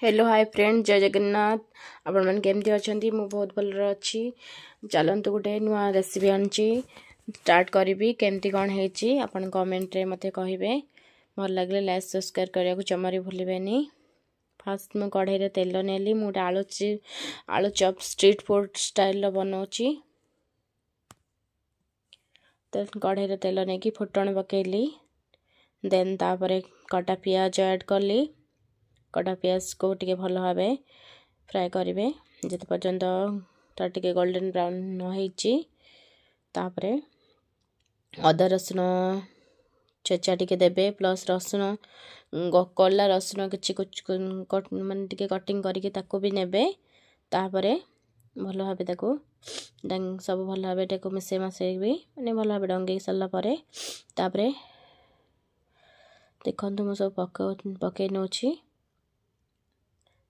Hello hi friend जय जगन्नाथ आपण मैंने केमती अच्छा मुझे बहुत भल अच्छी चलतु गोटे नुआ रेसिपी आनी स्टार्ट करी केमती कौन है आपन कमेंट रे मते कहिबे भल लगे लाइक सब्सक्राइब करिया को जमा भी भूलिबेनी। फास्ट मु कढ़ाई रे तेल नेली मुझे आलू चॉप स्ट्रीट फूड स्टाइल बनाऊँगी। तो कढ़ाई रे तेल नहीं कि फुटण पकेली देन तापर कटा पियाज ऐड कली। कटा पियाज को टिके भल भाव फ्राए करेंगे जिते पर्यंत टे गोल्डन ब्राउन नई तापरे अदा रसुण छेचा टिके देबे प्लस रसुण कला रसुण किछि माने टिके कटिंग करके ताको भी नेबे तापरे भल भाव ताको सब भल भाव ताको मिसे भी माने भल भाव डंगे सरला परे तापरे देखंतु मु सब पके नोछि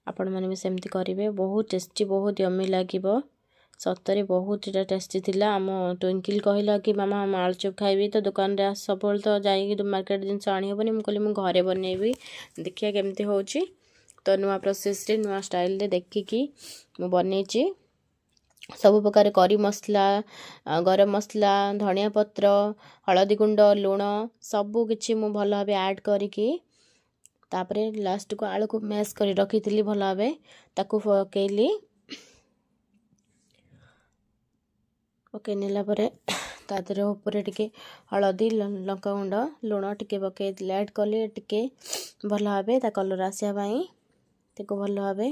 आपण मैंने भी सेमती करेंगे। बहुत टेस्टी बहुत यम्मी लगे सतरे बहुत टेस्टी थिला। आम ट्विंकिल कहला कि मामा हम आलू चॉप खाइबी तो दुकान रे सब तो जाइए मार्केट जिनस आनी हेबनी मुझे कहली मुझे घरे बनइबी देखिया केमती होची। तो नुआ प्रोसेस रे नुआ स्टाइल रे देखिकी मु बनईची सब प्रकार करी मसला गरम मसला धनिया पत्र हलदी गुंड लुण सबू किछि मु भल भाबे ऐड करिकी तापरे लास्ट को आलू को मैश कर रखी थी भल भाव ताकू पकेली पकई नेला तादर ऊपर टिके हलदी लंका गुंड लुण टिके पकई ऐड कली टिके भल भाव ता कलर आसिया ताको भल भाव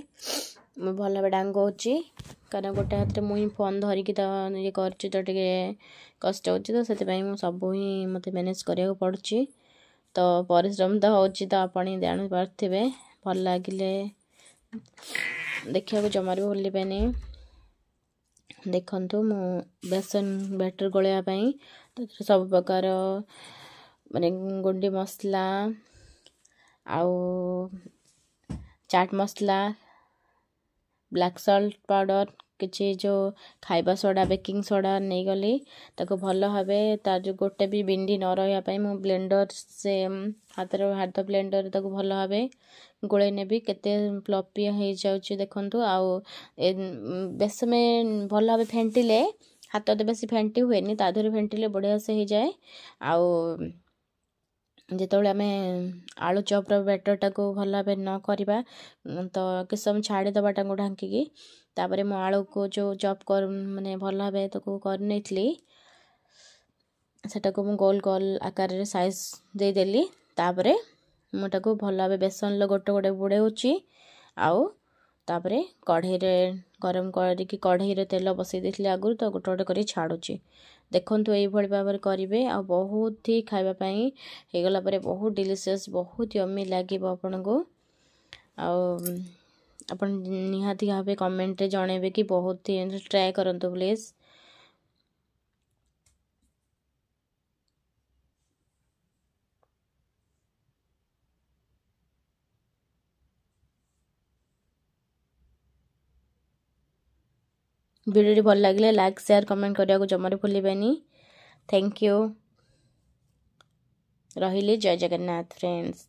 भल भाव डांगोची कारण गोटे हाथ में मुझे फोन धरिकी ये कर तो टे कष्ट हो तो से सब ही मत मैनेज करा पड़ी। तो परिश्रम तो हो तो आपणी जानी पारे भल लगे देखा जमा भी भूलिबेनी। देखंतु मु बेसन बैटर गोलियापाई तो सब प्रकार माने गुंडी मसला आउ चाट मसला ब्लैक सॉल्ट पाउडर किछि जो खाइबा सोडा बेकिंग सोडा नहीं गली ताको भल भाव तार जो गोटे भी बिंडी न रही मु ब्लेंडर से हाथ ब्लेंडर ताको भल भाव गोले नेबी केते फ्लफी हो जाउची देखंतु आउ बेस में भल भाव फेंटिले हाथ तो बेसी फेंटी हुएनी ताधर फेंटिले बढ़िया से हो जाए। आउ जिते आम आलू चॉप बैटर टाको भल भाव न करवा तो किस समय छाड़ीदबा ढांकी तापर मो आलू को जो चॉप कर माने भल भाव ताको करनी सेटा को मु गोल गोल आकार साइज दे देली तापर मुझे भल भाव बेसन गोटे गोटे बुड़े आउ तापरे कढ़ई रे गरम करके कढ़ई रे तेल बसई देथिले आगु तो गोटे गोटे कर छाड़ुची देखंतु एई भली भाव करिवे आ बहुत ही खाइबा पई हे गला परे बहुत डिलीशियस बहुत यम्मी लागिबो आपन को अपन निहाती भाव कमेंट रे जणेबे कि बहुत ही ट्राई करंतु प्लीज। वीडियो भल लगे लाइक शेयर कमेंट करने को जमा भूलिबेनी। थैंक यू रहिले जय जगन्नाथ फ्रेंड्स।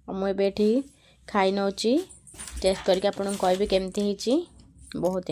मुझे खाई नौची टेस्ट करके आपन कहबे केमती बहुत